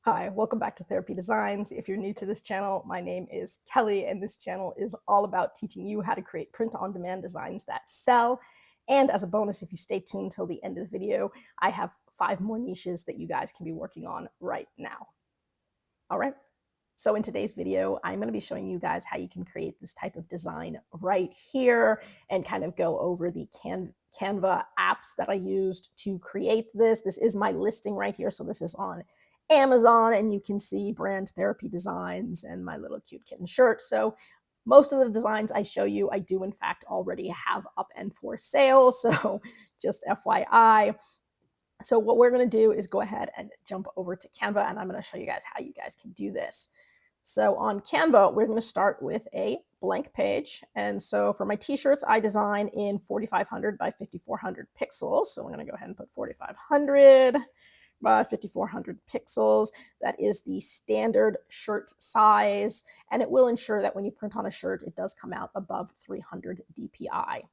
Hi, welcome back to Therapy Designs. If you're new to this channel, my name is Kelly, and this channel is all about teaching you how to create print-on-demand designs that sell. And as a bonus, if you stay tuned till the end of the video, I have 5 more niches that you guys can be working on right now. All right. So in today's video, I'm going to be showing you guys how you can create this type of design right here and kind of go over the Canva apps that I used to create this. This is my listing right here. So this is on Amazon, and you can see brand therapy designs and my little cute kitten shirt. So most of the designs I show you, I do in fact already have up and for sale. So just FYI. So what we're going to do is go ahead and jump over to Canva, and I'm going to show you guys how you guys can do this. So on Canva, we're going to start with a blank page. And so for my t-shirts, I design in 4500 by 5400 pixels. So I'm going to go ahead and put 4500 by 5400 pixels. That is the standard shirt size, and it will ensure that when you print on a shirt, it does come out above 300 DPI.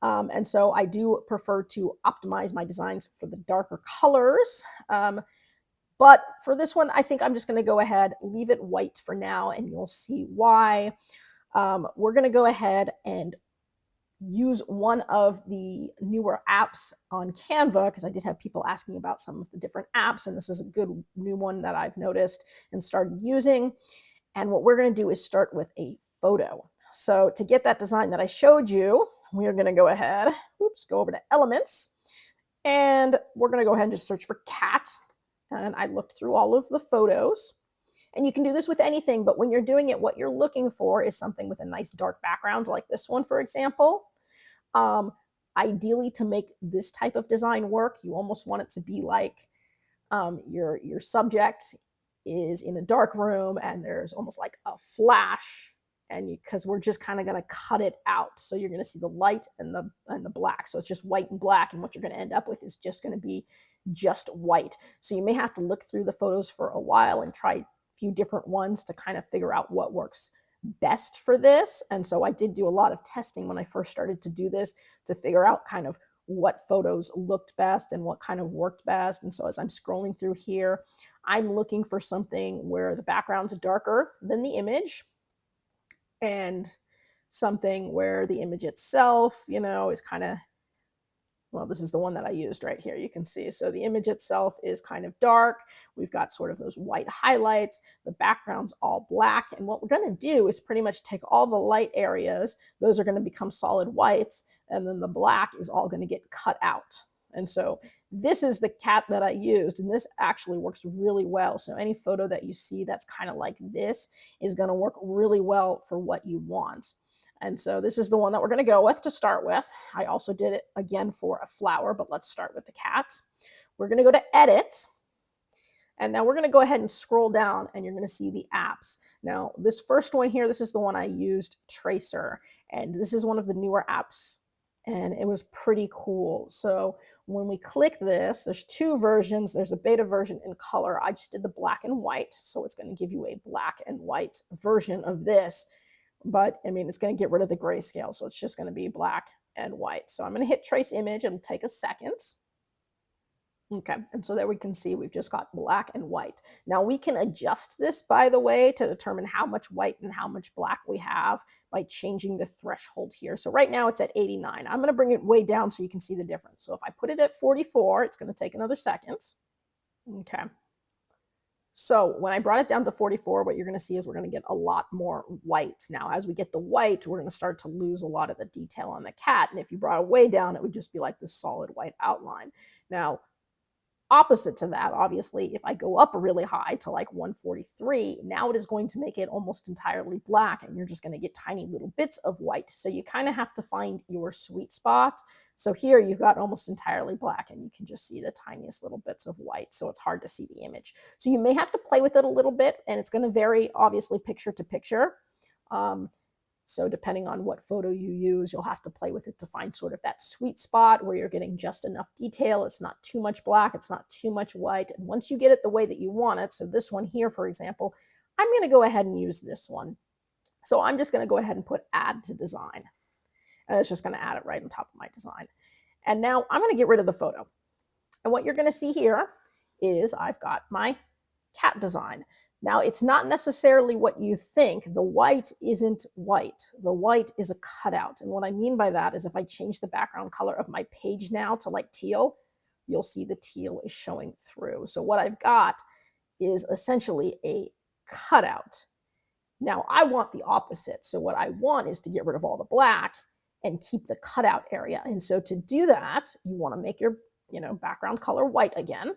And so I do prefer to optimize my designs for the darker colors. But for this one, I think I'm just going to go ahead, leave it white for now, and you'll see why. We're going to go ahead and use one of the newer apps on Canva, because I did have people asking about some of the different apps, and this is a good new one that I've noticed and started using. And what we're going to do is start with a photo. So to get that design that I showed you, we're going to go ahead, go over to Elements, and we're going to go ahead and just search for cat. And I looked through all of the photos. And you can do this with anything, but when you're doing it, what you're looking for is something with a nice dark background, like this one, for example. Ideally, to make this type of design work, you almost want it to be like your subject is in a dark room and there's almost like a flash, and because we're just kind of going to cut it out, so you're going to see the light and the black, so it's just white and black, and what you're going to end up with is just going to be just white. So you may have to look through the photos for a while and try a few different ones to kind of figure out what works best for this. And so I did do a lot of testing when I first started to do this to figure out kind of what photos looked best and what kind of worked best. And so as I'm scrolling through here, I'm looking for something where the background's darker than the image, and something where the image itself, is kind of, well, this is the one that I used right here. You can see. So the image itself is kind of dark. We've got sort of those white highlights. The background's all black. And what we're going to do is pretty much take all the light areas. Those are going to become solid white. And then the black is all going to get cut out. And so this is the cat that I used. And this actually works really well. So any photo that you see that's kind of like this is going to work really well for what you want. And so this is the one that we're going to go with to start with. I also did it again for a flower, but let's start with the cat. We're going to go to Edit. And now we're going to go ahead and scroll down, and you're going to see the apps. Now, this first one here, this is the one I used, Tracer. And this is one of the newer apps, and it was pretty cool. So when we click this, there's 2 versions. There's a beta version in color. I just did the black and white. So it's going to give you a black and white version of this. But I mean, it's going to get rid of the grayscale, so it's just going to be black and white. So I'm going to hit trace image. It'll take a second. Okay, and so there we can see we've just got black and white. Now we can adjust this, by the way, to determine how much white and how much black we have by changing the threshold here. So right now it's at 89. I'm going to bring it way down so you can see the difference. So if I put it at 44, it's going to take another second. Okay. So when I brought it down to 44, what you're going to see is we're going to get a lot more white. Now, as we get the white, we're going to start to lose a lot of the detail on the cat. And if you brought it way down, it would just be like this solid white outline. Now, opposite to that, obviously, if I go up really high to like 143, now it is going to make it almost entirely black, and you're just going to get tiny little bits of white. So you kind of have to find your sweet spot. So here you've got almost entirely black, and you can just see the tiniest little bits of white. So it's hard to see the image. So you may have to play with it a little bit, and it's going to vary, obviously, picture to picture. So depending on what photo you use, you'll have to play with it to find sort of that sweet spot where you're getting just enough detail. It's not too much black. It's not too much white. And once you get it the way that you want it, so this one here, for example, I'm going to go ahead and use this one. So I'm just going to go ahead and put add to design. And it's just going to add it right on top of my design. And now I'm going to get rid of the photo. And what you're going to see here is I've got my cat design. Now, it's not necessarily what you think. The white isn't white. The white is a cutout. And what I mean by that is if I change the background color of my page now to like teal, you'll see the teal is showing through. So what I've got is essentially a cutout. Now, I want the opposite. So what I want is to get rid of all the black and keep the cutout area. And so to do that, you want to make your background color white again.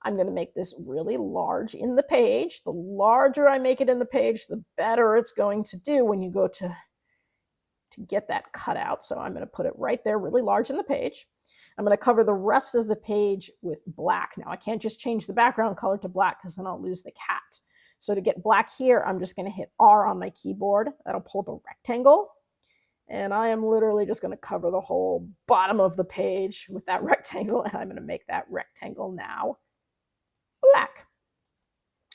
I'm going to make this really large in the page. The larger I make it in the page, the better it's going to do when you go to get that cut out. So I'm going to put it right there, really large in the page. I'm going to cover the rest of the page with black. Now, I can't just change the background color to black because then I'll lose the cat. So to get black here, I'm just going to hit R on my keyboard. That'll pull up a rectangle. And I am literally just going to cover the whole bottom of the page with that rectangle. And I'm going to make that rectangle now black.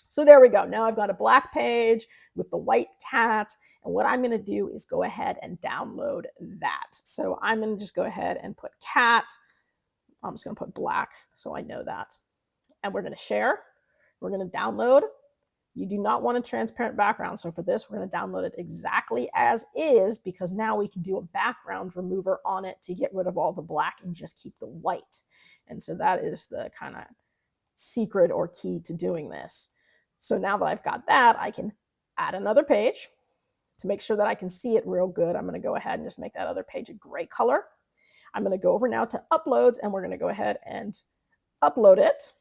So there we go. Now I've got a black page with the white cat. And what I'm going to do is go ahead and download that. So I'm going to just go ahead and put cat. I'm just going to put black so I know that. And we're going to share. We're going to download. You do not want a transparent background. So for this, we're going to download it exactly as is because now we can do a background remover on it to get rid of all the black and just keep the white. And so that is the kind of secret or key to doing this. So now that I've got that, I can add another page to make sure that I can see it real good. I'm going to go ahead and just make that other page a gray color. I'm going to go over now to uploads and we're going to go ahead and upload it.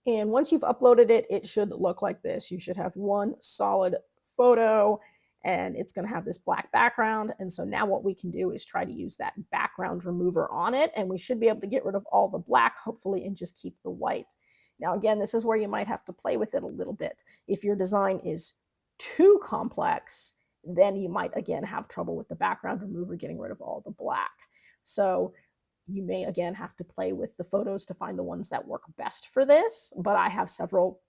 And once you've uploaded it, it should look like this. You should have one solid photo and it's going to have this black background. And so now what we can do is try to use that background remover on it. And we should be able to get rid of all the black, hopefully, and just keep the white. Now, again, this is where you might have to play with it a little bit. If your design is too complex, then you might, again, have trouble with the background remover getting rid of all the black. So you may, again, have to play with the photos to find the ones that work best for this. But I have several,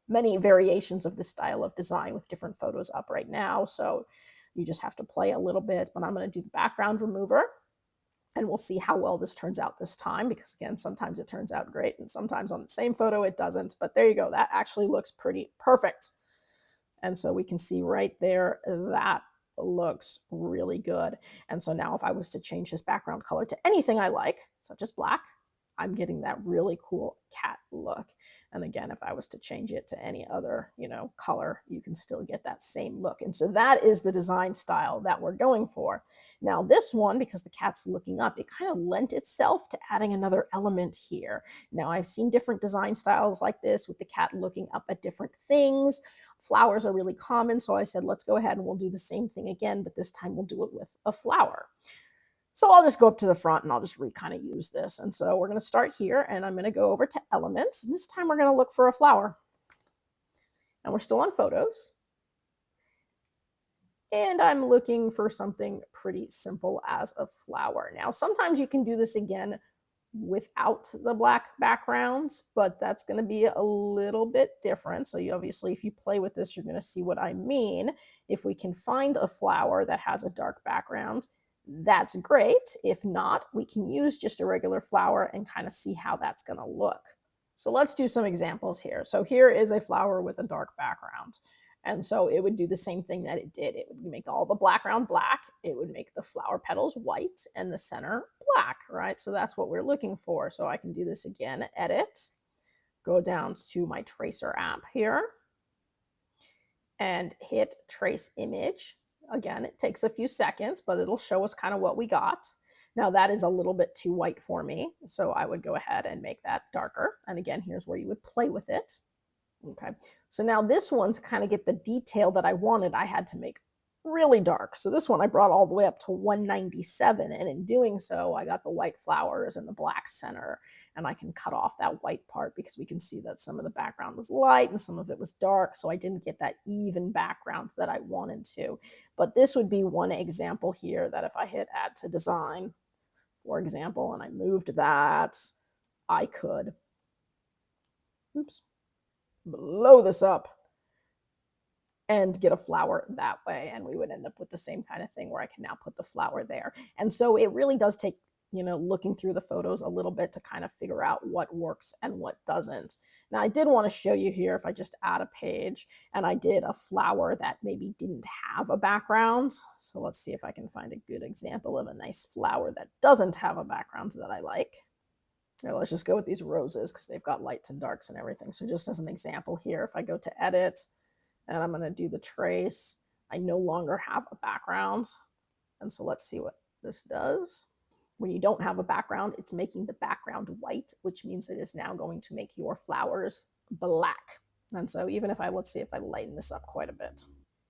many variations of this style of design with different photos up right now. So you just have to play a little bit. But I'm going to do the background remover. And we'll see how well this turns out this time. Because, again, sometimes it turns out great. And sometimes on the same photo it doesn't. But there you go. That actually looks pretty perfect. And so we can see right there that looks really good. And so now if I was to change this background color to anything I like, such as black, I'm getting that really cool cat look. And again, if I was to change it to any other, color, you can still get that same look. And so that is the design style that we're going for. Now this one, because the cat's looking up, it kind of lent itself to adding another element here. Now I've seen different design styles like this with the cat looking up at different things. Flowers are really common. So I said, let's go ahead and we'll do the same thing again, but this time we'll do it with a flower. So I'll just go up to the front and I'll just kind of use this. And so we're going to start here and I'm going to go over to elements. And this time we're going to look for a flower. And we're still on photos. And I'm looking for something pretty simple as a flower. Now, sometimes you can do this again without the black backgrounds, but that's going to be a little bit different. So you obviously, if you play with this, you're going to see what I mean. If we can find a flower that has a dark background, that's great. If not, we can use just a regular flower and kind of see how that's going to look. So let's do some examples here. So here is a flower with a dark background. And so it would do the same thing that it did. It would make all the background black. It would make the flower petals white and the center black, right? So that's what we're looking for. So I can do this again, edit, go down to my tracer app here and hit trace image. Again, it takes a few seconds, but it'll show us kind of what we got. Now that is a little bit too white for me. So I would go ahead and make that darker. And again, here's where you would play with it. Okay, so now this one, to kind of get the detail that I wanted, I had to make really dark. So this one I brought all the way up to 197. And in doing so, I got the white flowers and the black center. And I can cut off that white part because we can see that some of the background was light and some of it was dark. So I didn't get that even background that I wanted to. But this would be one example here that if I hit add to design, for example, and I moved that, I could, blow this up and get a flower that way. And we would end up with the same kind of thing where I can now put the flower there. And so it really does take looking through the photos a little bit to kind of figure out what works and what doesn't. Now, I did want to show you here, if I just add a page and I did a flower that maybe didn't have a background. So let's see if I can find a good example of a nice flower that doesn't have a background that I like. Now, let's just go with these roses because they've got lights and darks and everything. So just as an example here, if I go to edit and I'm going to do the trace, I no longer have a background. And so let's see what this does. When you don't have a background, it's making the background white, which means it is now going to make your flowers black. And so even if let's see if I lighten this up quite a bit.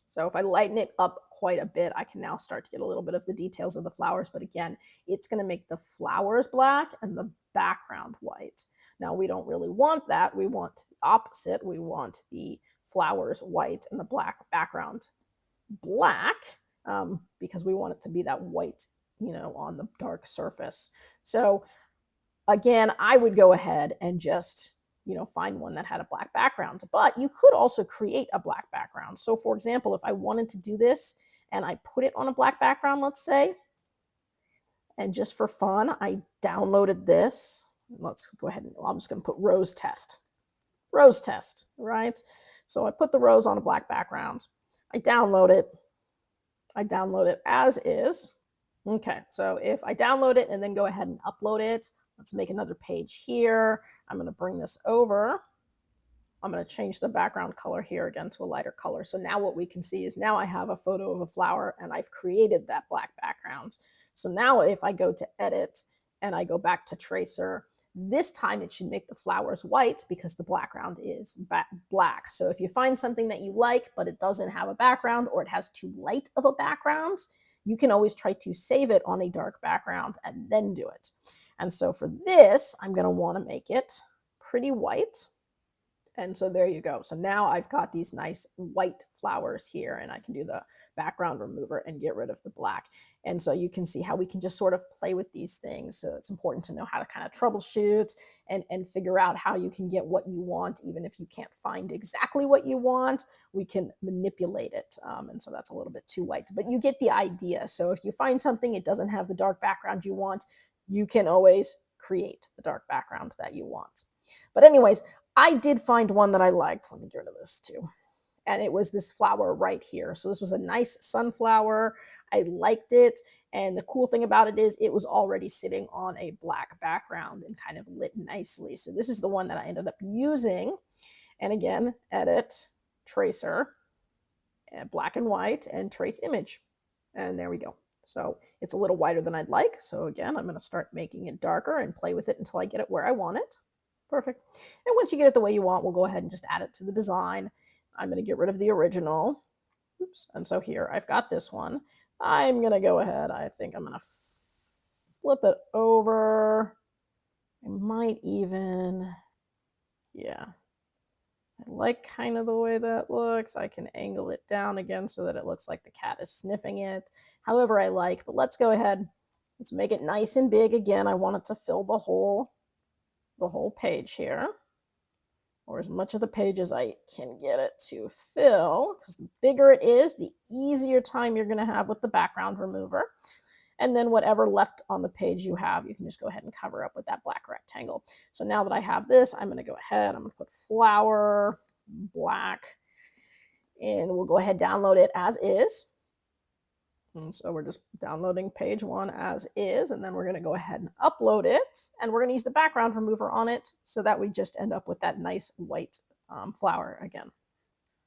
So if I lighten it up quite a bit, I can now start to get a little bit of the details of the flowers. But again, it's going to make the flowers black and the background white. Now, we don't really want that. We want the opposite. We want the flowers white and the black background black, because we want it to be that white, on the dark surface. So again, I would go ahead and just find one that had a black background, but you could also create a black background. So for example, if I wanted to do this and I put it on a black background, let's say, and just for fun, I downloaded this. Let's go ahead and I'm just going to put rose test, right? So I put the rose on a black background. I download it as is. Okay, so if I download it and then go ahead and upload it, let's make another page here. I'm going to bring this over. I'm going to change the background color here again to a lighter color. So now what we can see is now I have a photo of a flower and I've created that black background. So now if I go to edit and I go back to tracer, this time it should make the flowers white because the background is black. So if you find something that you like, but it doesn't have a background or it has too light of a background, you can always try to save it on a dark background and then do it. And so for this, I'm going to want to make it pretty white. And so there you go. So now I've got these nice white flowers here and I can do the background remover and get rid of the black. And so you can see how we can just sort of play with these things. So it's important to know how to kind of troubleshoot and figure out how you can get what you want. Even if you can't find exactly what you want, we can manipulate it. And so that's a little bit too white, but you get the idea. So if you find something, it doesn't have the dark background you want, you can always create the dark background that you want. But anyways, I did find one that I liked. Let me get rid of this too. And it was this flower right here. So this was a nice sunflower. I liked it. And the cool thing about it is it was already sitting on a black background and kind of lit nicely. So this is the one that I ended up using. And again, edit, tracer, and black and white, and trace image. And there we go. So it's a little wider than I'd like. So again, I'm going to start making it darker and play with it until I get it where I want it. Perfect. And once you get it the way you want, we'll go ahead and just add it to the design. I'm going to get rid of the original. Oops. And so here I've got this one. I'm going to go ahead. I think I'm going to flip it over. I might even, yeah. I like kind of the way that looks. I can angle it down again so that it looks like the cat is sniffing it. However I like, but let's go ahead. Let's make it nice and big. Again, I want it to fill the whole page here, or as much of the page as I can get it to fill, because the bigger it is, the easier time you're going to have with the background remover. And then whatever left on the page you have, you can just go ahead and cover up with that black rectangle. So now that I have this, I'm going to go ahead, I'm going to put flower, black, and we'll go ahead and download it as is. And so we're just downloading page one as is, and then we're going to go ahead and upload it, and we're going to use the background remover on it so that we just end up with that nice white flower again.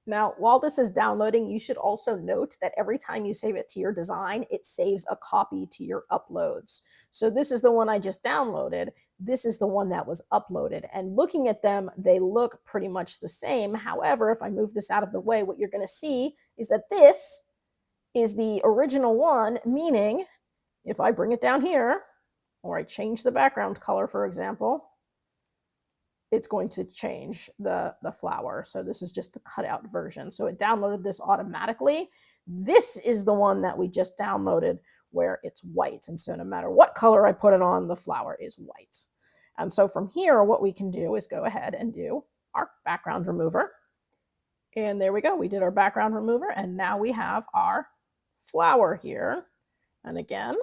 Now, while this is downloading, you should also note that every time you save it to your design, it saves a copy to your uploads. So this is the one I just downloaded. This is the one that was uploaded. And looking at them, they look pretty much the same. However, if I move this out of the way, what you're going to see is that this is the original one, meaning if I bring it down here, or I change the background color, for example, it's going to change the flower. So this is just the cutout version. So it downloaded this automatically. This is the one that we just downloaded where it's white. And so no matter what color I put it on, the flower is white. And so from here, what we can do is go ahead and do our background remover. And there we go. We did our background remover, and now we have our flower here. And again,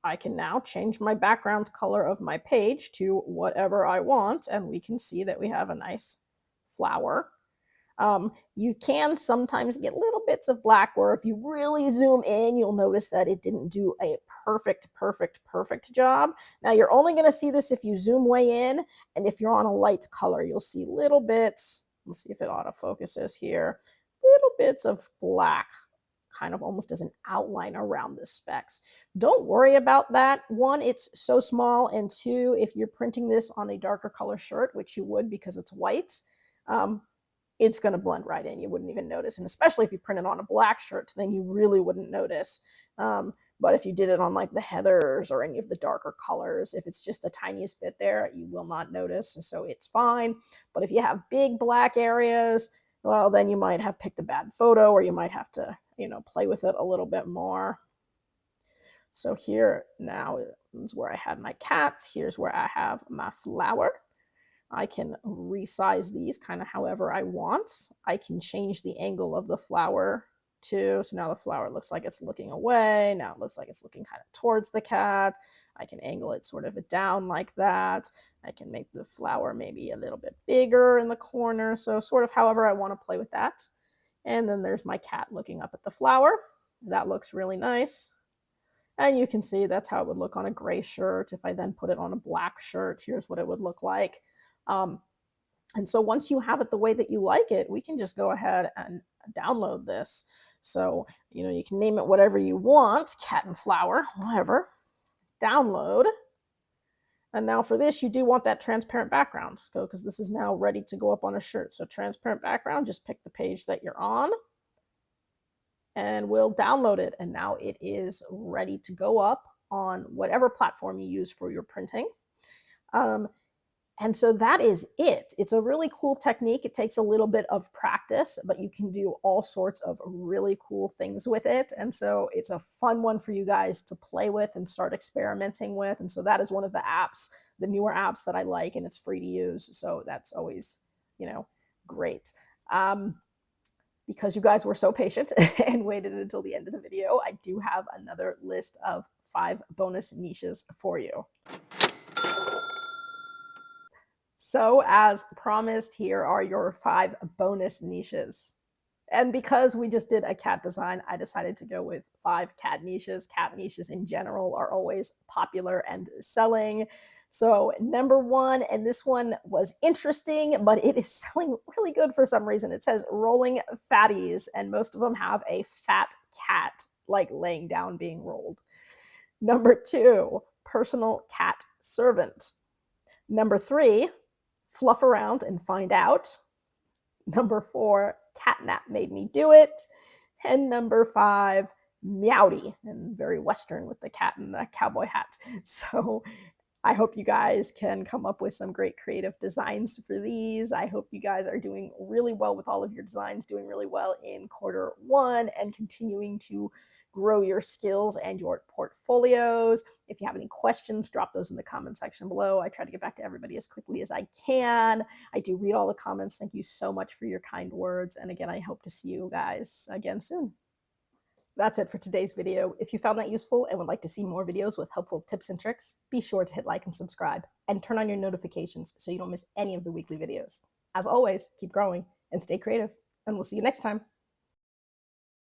I can now change my background color of my page to whatever I want, and we can see that we have a nice flower. You can sometimes get little bits of black where if you really zoom in, you'll notice that it didn't do a perfect job. Now you're only going to see this if you zoom way in, and if you're on a light color, you'll see little bits. Let's see if it autofocuses here. Little bits of black, kind of almost as an outline around the specs. Don't worry about that. One, it's so small, and two, if you're printing this on a darker color shirt, which you would because it's white, it's going to blend right in. You wouldn't even notice. And especially if you print it on a black shirt, then you really wouldn't notice. But if you did it on like the heathers or any of the darker colors, if it's just the tiniest bit there, you will not notice. And so it's fine. But if you have big black areas, well, then you might have picked a bad photo, or you might have to, play with it a little bit more. So here now is where I had my cat. Here's where I have my flower. I can resize these kind of however I want. I can change the angle of the flower too. So now the flower looks like it's looking away. Now it looks like it's looking kind of towards the cat. I can angle it sort of down like that. I can make the flower maybe a little bit bigger in the corner. So sort of however I want to play with that. And then there's my cat looking up at the flower. That looks really nice. And you can see that's how it would look on a gray shirt. If I then put it on a black shirt, here's what it would look like. And so once you have it the way that you like it, we can just go ahead and download this. So, you can name it whatever you want, cat and flower, whatever. Download. And now for this, you do want that transparent background, because this is now ready to go up on a shirt. So transparent background, just pick the page that you're on, and we'll download it. And now it is ready to go up on whatever platform you use for your printing. And so that is it. It's a really cool technique. It takes a little bit of practice, but you can do all sorts of really cool things with it. And so it's a fun one for you guys to play with and start experimenting with. And so that is one of the apps, the newer apps that I like, and it's free to use. So that's always, great. Because you guys were so patient and waited until the end of the video, I do have another list of 5 bonus niches for you. So as promised, here are your 5 bonus niches. And because we just did a cat design, I decided to go with 5 cat niches. Cat niches in general are always popular and selling. So number 1, and this one was interesting, but it is selling really good for some reason. It says rolling fatties, and most of them have a fat cat, like laying down being rolled. Number 2, personal cat servant. Number 3, fluff around and find out. Number 4, catnap made me do it. And number 5, meowdy, and very Western with the cat and the cowboy hat. So I hope you guys can come up with some great creative designs for these. I hope you guys are doing really well with all of your designs, doing really well in Q1, and continuing to grow your skills and your portfolios. If you have any questions, drop those in the comment section below. I try to get back to everybody as quickly as I can. I do read all the comments. Thank you so much for your kind words. And again, I hope to see you guys again soon. That's it for today's video. If you found that useful and would like to see more videos with helpful tips and tricks, be sure to hit like and subscribe, and turn on your notifications so you don't miss any of the weekly videos. As always, keep growing and stay creative, and we'll see you next time.